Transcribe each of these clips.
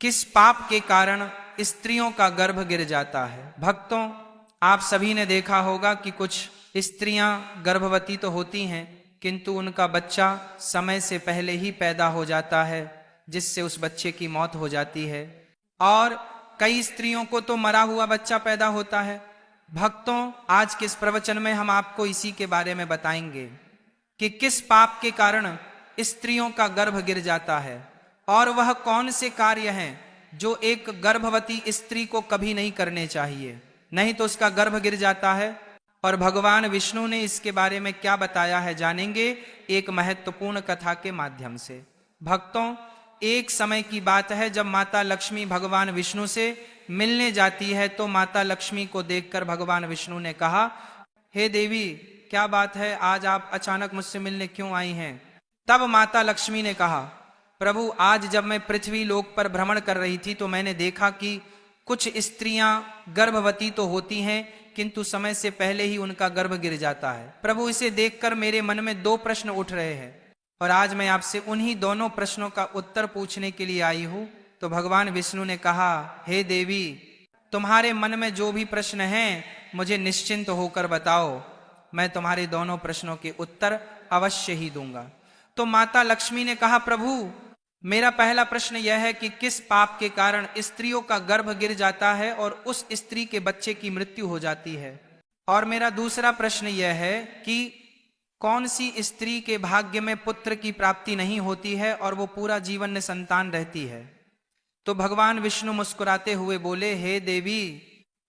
किस पाप के कारण स्त्रियों का गर्भ गिर जाता है। भक्तों, आप सभी ने देखा होगा कि कुछ स्त्रियां गर्भवती तो होती हैं, किंतु उनका बच्चा समय से पहले ही पैदा हो जाता है, जिससे उस बच्चे की मौत हो जाती है। और कई स्त्रियों को तो मरा हुआ बच्चा पैदा होता है। भक्तों, आज के इस प्रवचन में हम आपको इसी के बारे में बताएंगे कि किस पाप के कारण स्त्रियों का गर्भ गिर जाता है और वह कौन से कार्य हैं जो एक गर्भवती स्त्री को कभी नहीं करने चाहिए, नहीं तो उसका गर्भ गिर जाता है। और भगवान विष्णु ने इसके बारे में क्या बताया है जानेंगे एक महत्वपूर्ण कथा के माध्यम से। भक्तों, एक समय की बात है जब माता लक्ष्मी भगवान विष्णु से मिलने जाती है, तो माता लक्ष्मी को देखकर भगवान विष्णु ने कहा, हे देवी, क्या बात है, आज आप अचानक मुझसे मिलने क्यों आई हैं। तब माता लक्ष्मी ने कहा, प्रभु, आज जब मैं पृथ्वी लोक पर भ्रमण कर रही थी तो मैंने देखा कि कुछ स्त्रियां गर्भवती तो होती हैं, किंतु समय से पहले ही उनका गर्भ गिर जाता है। प्रभु, इसे देखकर मेरे मन में दो प्रश्न उठ रहे हैं और आज मैं आपसे उन्हीं दोनों प्रश्नों का उत्तर पूछने के लिए आई हूं। तो भगवान विष्णु ने कहा, हे देवी, तुम्हारे मन में जो भी प्रश्न हैं मुझे निश्चिंत होकर बताओ, मैं तुम्हारे दोनों प्रश्नों के उत्तर अवश्य ही दूंगा। तो माता लक्ष्मी ने कहा, प्रभु, मेरा पहला प्रश्न यह है कि किस पाप के कारण स्त्रियों का गर्भ गिर जाता है और उस स्त्री के बच्चे की मृत्यु हो जाती है। और मेरा दूसरा प्रश्न यह है कि कौन सी स्त्री के भाग्य में पुत्र की प्राप्ति नहीं होती है और वो पूरा जीवन निसंतान रहती है। तो भगवान विष्णु मुस्कुराते हुए बोले, हे देवी,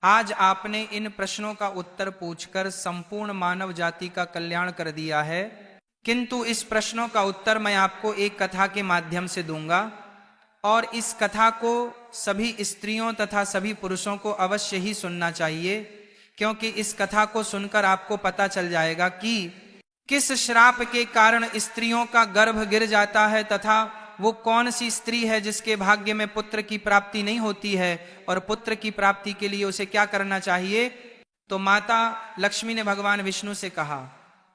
आज आपने इन प्रश्नों का उत्तर पूछकर संपूर्ण मानव जाति का कल्याण कर दिया है, किंतु इस प्रश्नों का उत्तर मैं आपको एक कथा के माध्यम से दूंगा और इस कथा को सभी स्त्रियों तथा सभी पुरुषों को अवश्य ही सुनना चाहिए, क्योंकि इस कथा को सुनकर आपको पता चल जाएगा कि किस श्राप के कारण स्त्रियों का गर्भ गिर जाता है तथा वो कौन सी स्त्री है जिसके भाग्य में पुत्र की प्राप्ति नहीं होती है और पुत्र की प्राप्ति के लिए उसे क्या करना चाहिए। तो माता लक्ष्मी ने भगवान विष्णु से कहा,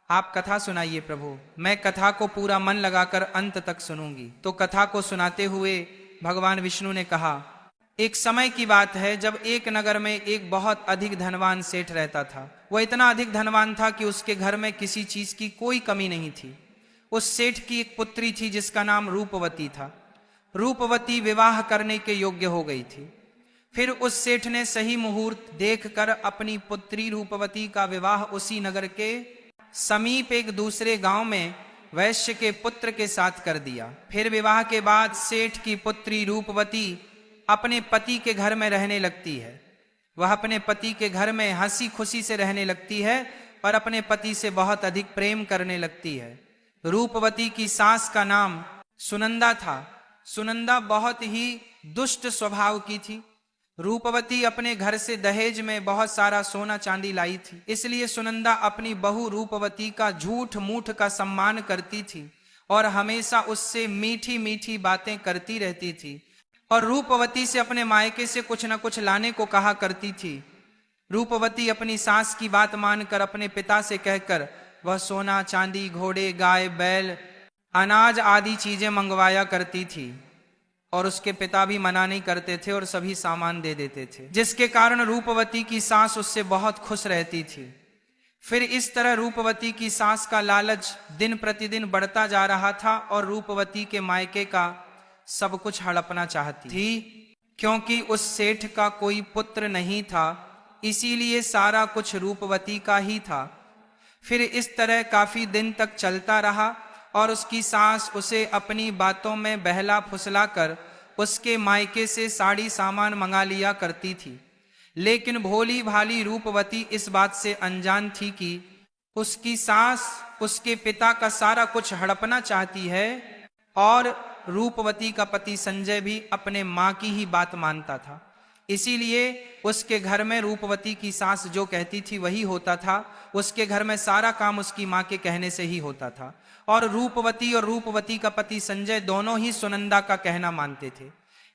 आप कथा सुनाइए प्रभु, मैं कथा को पूरा मन लगाकर अंत तक सुनूंगी। तो कथा को सुनाते हुए भगवान विष्णु ने कहा, एक समय की बात है जब एक नगर में एक बहुत अधिक धनवान सेठ रहता था। वह इतना अधिक धनवान था कि उसके घर में किसी चीज की कोई कमी नहीं थी। उस सेठ की एक पुत्री थी जिसका नाम रूपवती था। रूपवती विवाह करने के योग्य हो गई थी। फिर उस सेठ ने सही मुहूर्त देखकर अपनी पुत्री रूपवती का विवाह उसी नगर के समीप एक दूसरे गांव में वैश्य के पुत्र के साथ कर दिया। फिर विवाह के बाद सेठ की पुत्री रूपवती अपने पति के घर में रहने लगती है। वह अपने पति के घर में हंसी खुशी से रहने लगती है और अपने पति से बहुत अधिक प्रेम करने लगती है। रूपवती की सास का नाम सुनंदा था। सुनंदा बहुत ही दुष्ट स्वभाव की थी। रूपवती अपने घर से दहेज में बहुत सारा सोना चांदी लाई थी, इसलिए सुनंदा अपनी बहू रूपवती का झूठ मूठ का सम्मान करती थी और हमेशा उससे मीठी मीठी बातें करती रहती थी और रूपवती से अपने मायके से कुछ न कुछ लाने को कहा करती थी। रूपवती अपनी सास की बात मानकर अपने पिता से कहकर वह सोना चांदी, घोड़े, गाय, बैल, अनाज आदि चीजें मंगवाया करती थी और उसके पिता भी मना नहीं करते थे और सभी सामान दे देते थे, जिसके कारण रूपवती की सास उससे बहुत खुश रहती थी। फिर इस तरह रूपवती की सास का लालच दिन प्रतिदिन बढ़ता जा रहा था और रूपवती के मायके का सब कुछ हड़पना चाहती थी। क्योंकि उस सेठ का कोई पुत्र नहीं था, इसीलिए सारा कुछ रूपवती का ही था। फिर इस तरह काफी दिन तक चलता रहा और उसकी सास उसे अपनी बातों में बहला फुसला कर उसके मायके से साड़ी सामान मंगा लिया करती थी। लेकिन भोली भाली रूपवती इस बात से अनजान थी कि उसकी सास उसके पिता का सारा कुछ हड़पना चाहती है और रूपवती का पति संजय भी अपने माँ की ही बात मानता था। इसीलिए उसके घर में रूपवती की सास जो कहती थी वही होता था। उसके घर में सारा काम उसकी माँ के कहने से ही होता था और रूपवती का पति संजय दोनों ही सुनंदा का कहना मानते थे।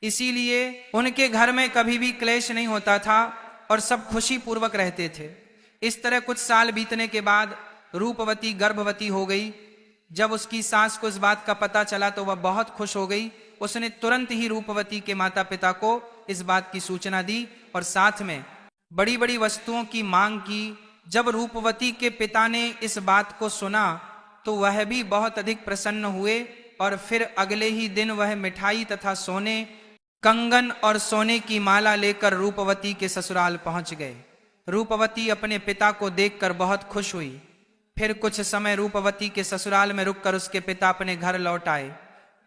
इसीलिए उनके घर में कभी भी क्लेश नहीं होता था और सब खुशी पूर्वक रहते थे। इस तरह कुछ साल बीतने के बाद रूपवती गर्भवती हो गई। जब उसकी सास को इस बात का पता चला तो वह बहुत खुश हो गई उसने तुरंत ही रूपवती के माता पिता को इस बात की सूचना दी और साथ में बड़ी बड़ी वस्तुओं की मांग की। जब रूपवती के पिता ने इस बात को सुना तो वह भी बहुत अधिक प्रसन्न हुए और फिर अगले ही दिन वह मिठाई तथा सोने, कंगन और सोने की माला लेकर रूपवती के ससुराल पहुंच गए। रूपवती अपने पिता को देखकर बहुत खुश हुई। फिर कुछ समय रूपवती के ससुराल में रुककर उसके पिता अपने घर लौट आए।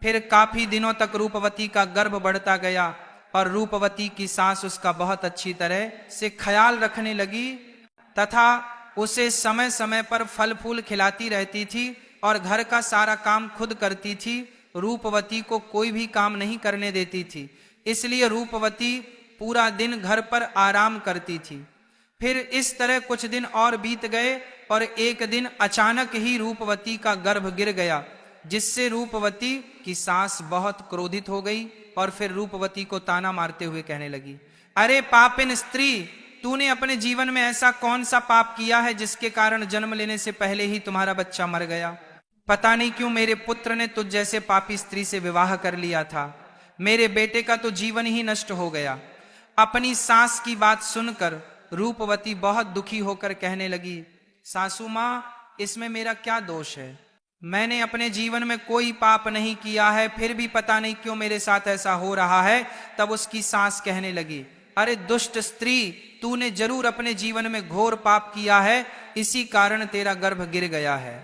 फिर काफी दिनों तक रूपवती का गर्भ बढ़ता गया और रूपवती की सास उसका बहुत अच्छी तरह से ख्याल रखने लगी तथा उसे समय समय पर फल फूल खिलाती रहती थी और घर का सारा काम खुद करती थी। रूपवती को कोई भी काम नहीं करने देती थी, इसलिए रूपवती पूरा दिन घर पर आराम करती थी। फिर इस तरह कुछ दिन और बीत गए और एक दिन अचानक ही रूपवती का गर्भ गिर गया, जिससे रूपवती की सास बहुत क्रोधित हो गई और फिर रूपवती को ताना मारते हुए कहने लगी, अरे पापिन स्त्री, तूने अपने जीवन में ऐसा कौन सा पाप किया है जिसके कारण जन्म लेने से पहले ही तुम्हारा बच्चा मर गया। पता नहीं क्यों मेरे पुत्र ने तुझ जैसे पापी स्त्री से विवाह कर लिया था। मेरे बेटे का तो जीवन ही नष्ट हो गया। अपनी सास की बात सुनकर रूपवती बहुत दुखी होकर कहने लगी, सासू मां, इसमें मेरा क्या दोष है? मैंने अपने जीवन में कोई पाप नहीं किया है, फिर भी पता नहीं क्यों मेरे साथ ऐसा हो रहा है। तब उसकी सास कहने लगी, अरे दुष्ट स्त्री, तूने जरूर अपने जीवन में घोर पाप किया है, इसी कारण तेरा गर्भ गिर गया है।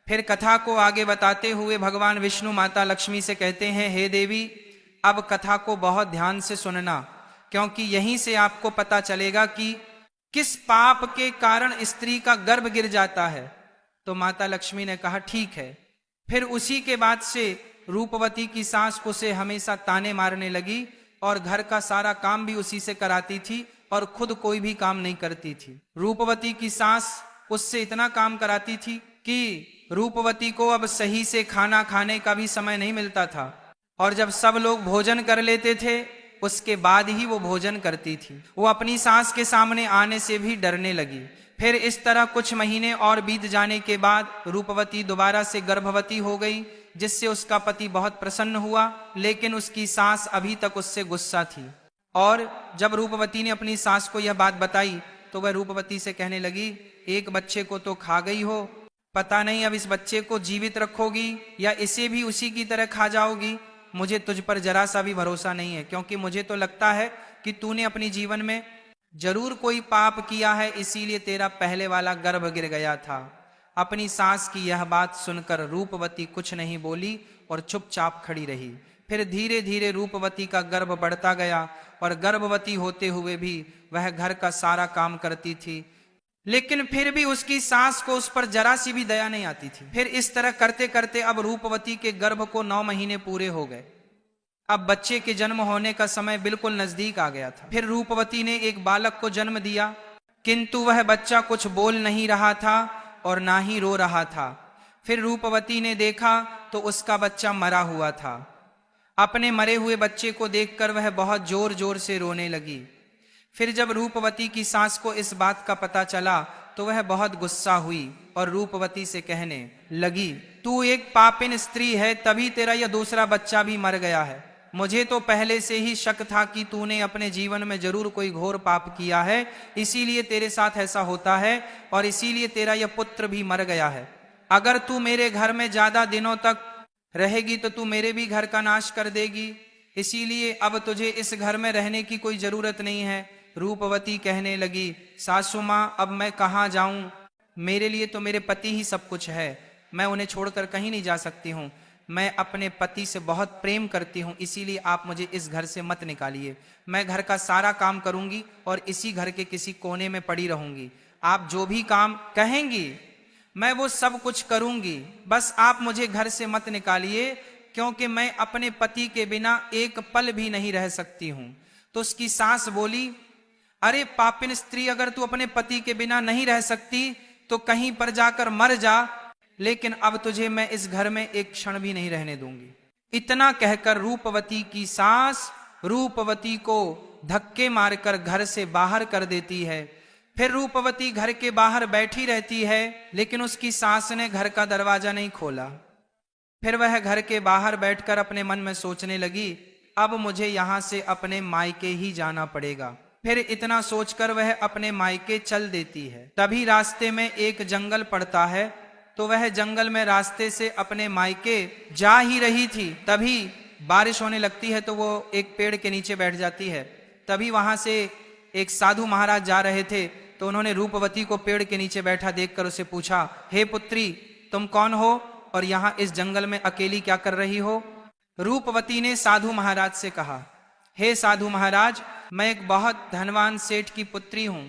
फिर कथा को आगे बताते हुए भगवान विष्णु माता लक्ष्मी से कहते हैं, हे देवी, अब कथा को बहुत ध्यान से सुनना, क्योंकि यहीं से आपको पता चलेगा कि किस पाप के कारण स्त्री का गर्भ गिर जाता है। तो माता लक्ष्मी ने कहा, ठीक है। फिर उसी के बाद से रूपवती की सास उसे हमेशा ताने मारने लगी और घर का सारा काम भी उसी से कराती थी और खुद कोई भी काम नहीं करती थी। रूपवती की सास उससे इतना काम कराती थी कि रूपवती को अब सही से खाना खाने का भी समय नहीं मिलता था और जब सब लोग भोजन कर लेते थे उसके बाद ही वो भोजन करती थी। वो अपनी सास के सामने आने से भी डरने लगी। फिर इस तरह कुछ महीने और बीत जाने के बाद रूपवती दोबारा से गर्भवती हो गई, जिससे उसका पति बहुत प्रसन्न हुआ, लेकिन उसकी सास अभी तक उससे गुस्सा थी। और जब रूपवती ने अपनी सास को यह बात बताई तो वह रूपवती से कहने लगी, एक बच्चे को तो खा गई हो, पता नहीं अब इस बच्चे को जीवित रखोगी या इसे भी उसी की तरह खा जाओगी। मुझे तुझ पर जरा सा भी भरोसा नहीं है, क्योंकि मुझे तो लगता है कि तूने अपने जीवन में जरूर कोई पाप किया है, इसीलिए तेरा पहले वाला गर्भ गिर गया था। अपनी सास की यह बात सुनकर रूपवती कुछ नहीं बोली और चुपचाप खड़ी रही। फिर धीरे धीरे रूपवती का गर्भ बढ़ता गया और गर्भवती होते हुए भी वह घर का सारा काम करती थी, लेकिन फिर भी उसकी सास को उस पर जरा सी भी दया नहीं आती थी। फिर इस तरह करते करते अब रूपवती के गर्भ को 9 महीने पूरे हो गए। अब बच्चे के जन्म होने का समय बिल्कुल नजदीक आ गया था। फिर रूपवती ने एक बालक को जन्म दिया, किंतु वह बच्चा कुछ बोल नहीं रहा था और ना ही रो रहा था। फिर रूपवती ने देखा तो उसका बच्चा मरा हुआ था। अपने मरे हुए बच्चे को देखकर वह बहुत जोर जोर से रोने लगी। फिर जब रूपवती की सास को इस बात का पता चला तो वह बहुत गुस्सा हुई और रूपवती से कहने लगी, तू एक पापिन स्त्री है, तभी तेरा यह दूसरा बच्चा भी मर गया है। मुझे तो पहले से ही शक था कि तूने अपने जीवन में जरूर कोई घोर पाप किया है, इसीलिए तेरे साथ ऐसा होता है और इसीलिए तेरा यह पुत्र भी मर गया है। अगर तू मेरे घर में ज्यादा दिनों तक रहेगी तो तू मेरे भी घर का नाश कर देगी, इसीलिए अब तुझे इस घर में रहने की कोई जरूरत नहीं है। रूपवती कहने लगी, सासू मां, अब मैं कहाँ जाऊं? मेरे लिए तो मेरे पति ही सब कुछ है, मैं उन्हें छोड़कर कहीं नहीं जा सकती हूँ। मैं अपने पति से बहुत प्रेम करती हूँ, इसीलिए आप मुझे इस घर से मत निकालिए। मैं घर का सारा काम करूंगी और इसी घर के किसी कोने में पड़ी रहूंगी। आप जो भी काम कहेंगी मैं वो सब कुछ करूंगी, बस आप मुझे घर से मत निकालिए, क्योंकि मैं अपने पति के बिना एक पल भी नहीं रह सकती हूं। तो उसकी सास बोली, अरे पापिन स्त्री, अगर तू अपने पति के बिना नहीं रह सकती तो कहीं पर जाकर मर जा, लेकिन अब तुझे मैं इस घर में एक क्षण भी नहीं रहने दूंगी। इतना कहकर रूपवती की सास रूपवती को धक्के मारकर घर से बाहर कर देती है। फिर रूपवती घर के बाहर बैठी रहती है, लेकिन उसकी सास ने घर का दरवाजा नहीं खोला। फिर वह घर के बाहर बैठकर अपने मन में सोचने लगी, अब मुझे यहाँ से अपने मायके ही जाना पड़ेगा। फिर इतना सोचकर वह अपने मायके चल देती है। तभी रास्ते में एक जंगल पड़ता है, तो वह जंगल में रास्ते से अपने मायके जा ही रही थी, तभी बारिश होने लगती है, तो वो एक पेड़ के नीचे बैठ जाती है। तभी वहां से एक साधु महाराज जा रहे थे, तो उन्होंने रूपवती को पेड़ के नीचे बैठा देखकर उसे पूछा, हे पुत्री, तुम कौन हो और यहाँ इस जंगल में अकेली क्या कर रही हो? रूपवती ने साधु महाराज से कहा, हे साधु महाराज, मैं एक बहुत धनवान सेठ की पुत्री हूं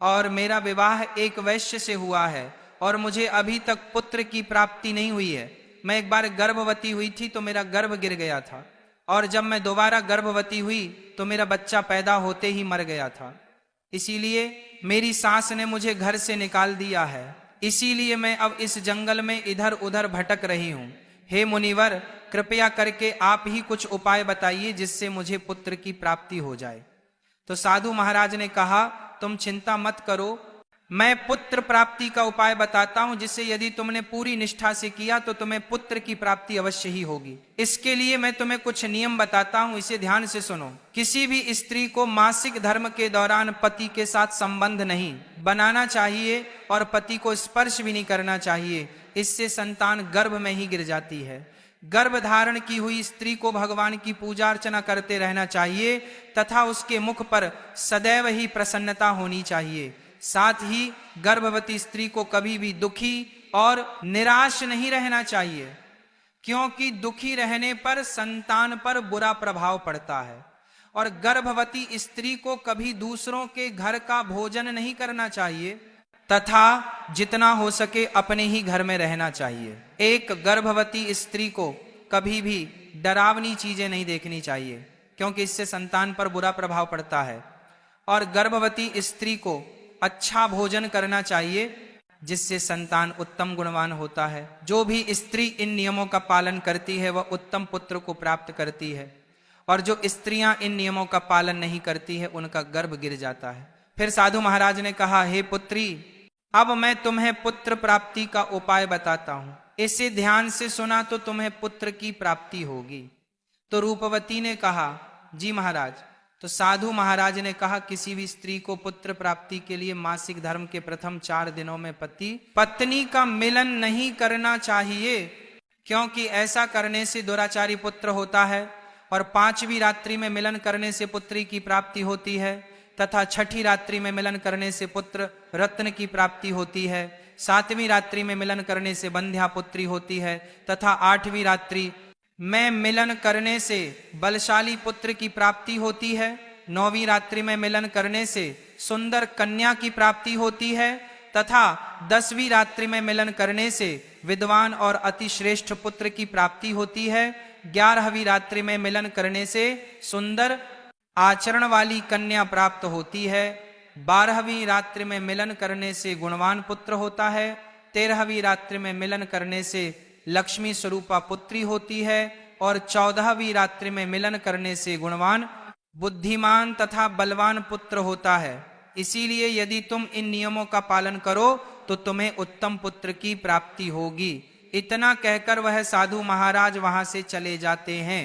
और मेरा विवाह एक वैश्य से हुआ है और मुझे अभी तक पुत्र की प्राप्ति नहीं हुई है। मैं एक बार गर्भवती हुई थी तो मेरा गर्भ गिर गया था, और जब मैं दोबारा गर्भवती हुई तो मेरा बच्चा पैदा होते ही मर गया था। इसीलिए मेरी सास ने मुझे घर से निकाल दिया है। इसीलिए मैं अब इस जंगल में इधर उधर भटक रही हूं। हे मुनिवर, कृपया करके आप ही कुछ उपाय बताइए जिससे मुझे पुत्र की प्राप्ति हो जाए। तो साधु महाराज ने कहा, तुम चिंता मत करो, मैं पुत्र प्राप्ति का उपाय बताता हूं, जिससे यदि तुमने पूरी निष्ठा से किया तो तुम्हें पुत्र की प्राप्ति अवश्य ही होगी। इसके लिए मैं तुम्हें कुछ नियम बताता हूं, इसे ध्यान से सुनो। किसी भी स्त्री को मासिक धर्म के दौरान पति के साथ संबंध नहीं बनाना चाहिए और पति को स्पर्श भी नहीं करना चाहिए, इससे संतान गर्भ में ही गिर जाती है। गर्भ धारण की हुई स्त्री को भगवान की पूजा अर्चना करते रहना चाहिए तथा उसके मुख पर सदैव ही प्रसन्नता होनी चाहिए। साथ ही गर्भवती स्त्री को कभी भी दुखी और निराश नहीं रहना चाहिए, क्योंकि दुखी रहने पर संतान पर बुरा प्रभाव पड़ता है। और गर्भवती स्त्री को कभी दूसरों के घर का भोजन नहीं करना चाहिए तथा जितना हो सके अपने ही घर में रहना चाहिए। एक गर्भवती स्त्री को कभी भी डरावनी चीजें नहीं देखनी चाहिए, क्योंकि इससे संतान पर बुरा प्रभाव पड़ता है। और गर्भवती स्त्री को अच्छा भोजन करना चाहिए, जिससे संतान उत्तम गुणवान होता है। जो भी स्त्री इन नियमों का पालन करती है वह उत्तम पुत्र को प्राप्त करती है, और जो स्त्रियां इन नियमों का पालन नहीं करती है उनका गर्भ गिर जाता है। फिर साधु महाराज ने कहा, हे पुत्री, अब मैं तुम्हें पुत्र प्राप्ति का उपाय बताता हूं, इसे ध्यान से सुना तो तुम्हें पुत्र की प्राप्ति होगी। तो रूपवती ने कहा, जी महाराज। तो साधु महाराज ने कहा, किसी भी स्त्री को पुत्र प्राप्ति के लिए मासिक धर्म के प्रथम 4 दिनों में पति पत्नी का मिलन नहीं करना चाहिए, क्योंकि ऐसा करने से दुराचारी पुत्र होता है, और 5वीं रात्रि में मिलन करने से पुत्री की प्राप्ति होती है, तथा 6ठी रात्रि में मिलन करने से पुत्र रत्न की प्राप्ति होती है, 7वीं रात्रि में मिलन करने से बंध्या पुत्री होती है, तथा 8वीं रात्रि में मिलन करने से बलशाली पुत्र की प्राप्ति होती है, 9वीं रात्रि में मिलन करने से सुंदर कन्या की प्राप्ति होती है, तथा 10वीं रात्रि में मिलन करने से विद्वान और अति श्रेष्ठ पुत्र की प्राप्ति होती है, 11वीं रात्रि में मिलन करने से सुंदर आचरण वाली कन्या प्राप्त होती है, 12वीं रात्रि में मिलन करने से गुणवान पुत्र होता है, 13वीं रात्रि में मिलन करने से लक्ष्मी स्वरूपा पुत्री होती है, और 14वीं रात्रि में मिलन करने से गुणवान, बुद्धिमान तथा बलवान पुत्र होता है। इसीलिए यदि तुम इन नियमों का पालन करो तो तुम्हें उत्तम पुत्र की प्राप्ति होगी। इतना कहकर वह साधु महाराज वहां से चले जाते हैं।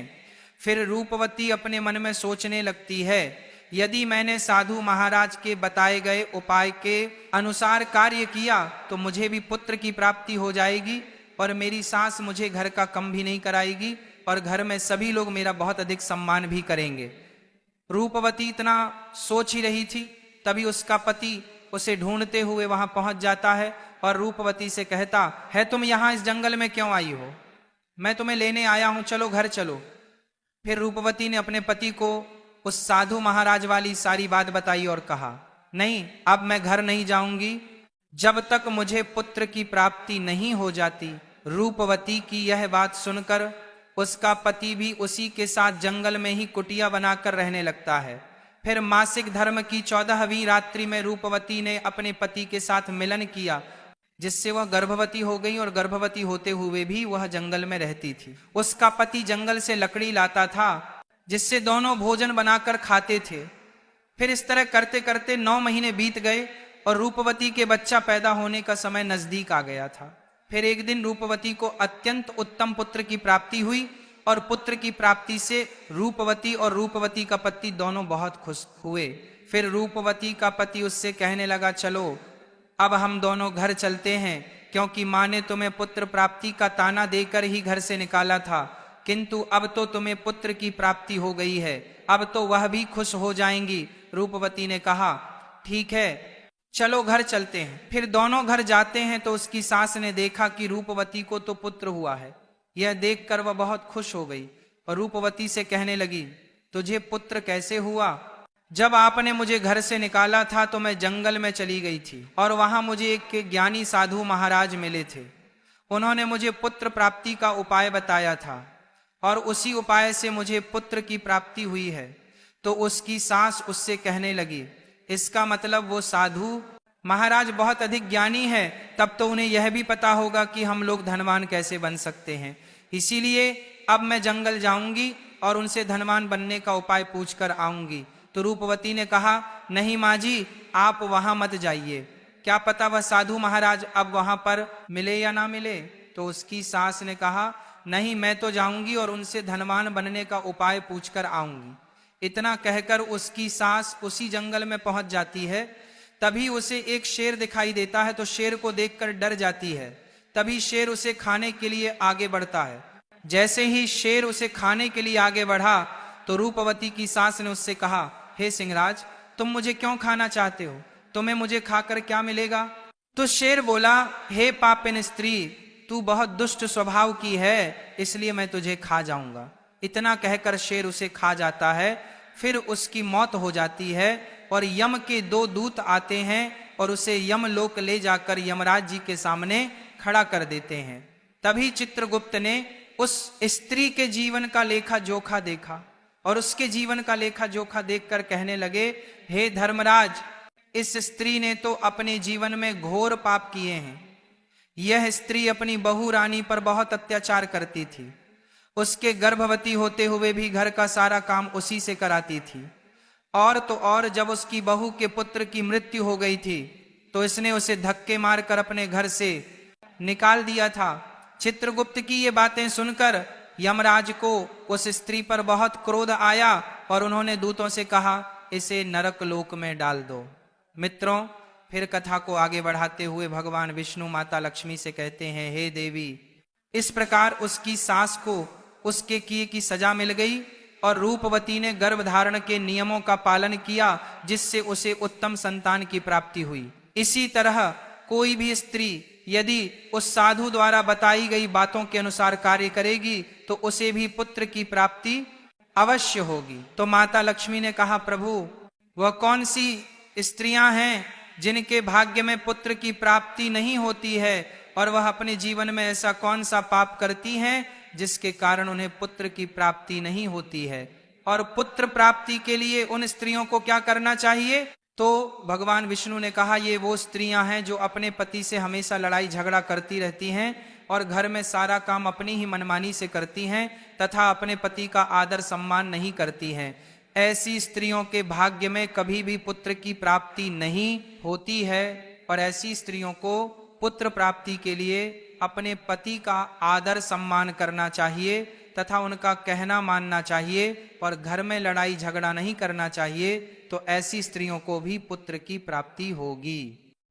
फिर रूपवती अपने मन में सोचने लगती है, यदि मैंने साधु महाराज के बताए गए उपाय के अनुसार कार्य किया तो मुझे भी पुत्र की प्राप्ति हो जाएगी, और मेरी सास मुझे घर का कम भी नहीं कराएगी, और घर में सभी लोग मेरा बहुत अधिक सम्मान भी करेंगे। रूपवती इतना सोच ही रही थी, तभी उसका पति उसे ढूंढते हुए वहां पहुंच जाता है और रूपवती से कहता है, तुम यहां इस जंगल में क्यों आई हो? मैं तुम्हें लेने आया हूं, चलो घर चलो। फिर रूपवती ने अपने पति को उस साधु महाराज वाली सारी बात बताई और कहा, नहीं, अब मैं घर नहीं जाऊंगी जब तक मुझे पुत्र की प्राप्ति नहीं हो जाती। रूपवती की यह बात सुनकर उसका पति भी उसी के साथ जंगल में ही कुटिया बनाकर रहने लगता है। फिर मासिक धर्म की 14वीं रात्रि में रूपवती ने अपने पति के साथ मिलन किया, जिससे वह गर्भवती हो गई, और गर्भवती होते हुए भी वह जंगल में रहती थी। उसका पति जंगल से लकड़ी लाता था, जिससे दोनों भोजन बनाकर खाते थे। फिर इस तरह करते करते 9 महीने बीत गए और रूपवती के बच्चा पैदा होने का समय नजदीक आ गया था। फिर एक दिन रूपवती को अत्यंत उत्तम पुत्र की प्राप्ति हुई और पुत्र की प्राप्ति से रूपवती और रूपवती का पति दोनों बहुत खुश हुए। फिर रूपवती का पति उससे कहने लगा, चलो अब हम दोनों घर चलते हैं, क्योंकि माँ ने तुम्हें पुत्र प्राप्ति का ताना देकर ही घर से निकाला था, किंतु अब तो तुम्हें पुत्र की प्राप्ति हो गई है, अब तो वह भी खुश हो जाएंगी। रूपवती ने कहा, ठीक है चलो घर चलते हैं। फिर दोनों घर जाते हैं तो उसकी सास ने देखा कि रूपवती को तो पुत्र हुआ है। यह देखकर वह बहुत खुश हो गई और रूपवती से कहने लगी, तुझे पुत्र कैसे हुआ? जब आपने मुझे घर से निकाला था तो मैं जंगल में चली गई थी और वहां मुझे एक ज्ञानी साधु महाराज मिले थे। उन्होंने मुझे पुत्र प्राप्ति का उपाय बताया था और उसी उपाय से मुझे पुत्र की प्राप्ति हुई है। तो उसकी सास उससे कहने लगी, इसका मतलब वो साधु महाराज बहुत अधिक ज्ञानी है, तब तो उन्हें यह भी पता होगा कि हम लोग धनवान कैसे बन सकते हैं। इसीलिए अब मैं जंगल जाऊंगी और उनसे धनवान बनने का उपाय पूछ कर आऊंगी। तो रूपवती ने कहा, नहीं माँ जी, आप वहां मत जाइए, क्या पता वह साधु महाराज अब वहां पर मिले या ना मिले। तो उसकी सास ने कहा, नहीं मैं तो जाऊंगी और उनसे धनवान बनने का उपाय पूछ कर आऊंगी। इतना कहकर उसकी सास उसी जंगल में पहुंच जाती है। तभी उसे एक शेर दिखाई देता है, तो शेर को देखकर डर जाती है। तभी शेर उसे खाने के लिए आगे बढ़ता है। जैसे ही शेर उसे खाने के लिए आगे बढ़ा तो रूपवती की सास ने उससे कहा, हे सिंहराज, तुम मुझे क्यों खाना चाहते हो? तुम्हें मुझे खाकर क्या मिलेगा? तो शेर बोला, हे पापिन स्त्री, तू बहुत दुष्ट स्वभाव की है, इसलिए मैं तुझे खा जाऊंगा। इतना कहकर शेर उसे खा जाता है। फिर उसकी मौत हो जाती है और यम के 2 दूत आते हैं और उसे यमलोक ले जाकर यमराज जी के सामने खड़ा कर देते हैं। तभी चित्रगुप्त ने उस स्त्री के जीवन का लेखा जोखा देखा और उसके जीवन का लेखा जोखा देखकर कहने लगे, हे धर्मराज, इस स्त्री ने तो अपने जीवन में घोर पाप किए हैं। यह स्त्री अपनी बहू रानी पर बहुत अत्याचार करती थी। उसके गर्भवती होते हुए भी घर का सारा काम उसी से कराती थी। और तो और जब उसकी बहू के पुत्र की मृत्यु हो गई थी तो इसने उसे धक्के मारकर अपने घर से निकाल दिया था। चित्रगुप्त की ये बातें सुनकर यमराज को उस स्त्री पर बहुत क्रोध आया और उन्होंने दूतों से कहा, इसे नरक लोक में डाल दो। मित्रों, फिर कथा को आगे बढ़ाते हुए भगवान विष्णु माता लक्ष्मी से कहते हैं, हे देवी, इस प्रकार उसकी सास को उसके किए की सजा मिल गई और रूपवती ने गर्भ धारण के नियमों का पालन किया, जिससे उसे उत्तम संतान की प्राप्ति हुई। इसी तरह कोई भी स्त्री यदि उस साधु द्वारा बताई गई बातों के अनुसार कार्य करेगी तो उसे भी पुत्र की प्राप्ति अवश्य होगी। तो माता लक्ष्मी ने कहा, प्रभु, वह कौन सी स्त्रियां हैं जिनके भाग्य में पुत्र की प्राप्ति नहीं होती है, और वह अपने जीवन में ऐसा कौन सा पाप करती हैं जिसके कारण उन्हें पुत्र की प्राप्ति नहीं होती है? और पुत्र प्राप्ति के लिए उन स्त्रियों को क्या करना चाहिए? तो भगवान विष्णु ने कहा, ये वो स्त्रियां हैं जो अपने पति से हमेशा लड़ाई झगड़ा करती रहती हैं और घर में सारा काम अपनी ही मनमानी से करती हैं तथा अपने पति का आदर सम्मान नहीं करती हैं। ऐसी स्त्रियों के भाग्य में कभी भी पुत्र की प्राप्ति नहीं होती है और ऐसी स्त्रियों को पुत्र प्राप्ति के लिए अपने पति का आदर सम्मान करना चाहिए तथा उनका कहना मानना चाहिए और घर में लड़ाई झगड़ा नहीं करना चाहिए, तो ऐसी स्त्रियों को भी पुत्र की प्राप्ति होगी।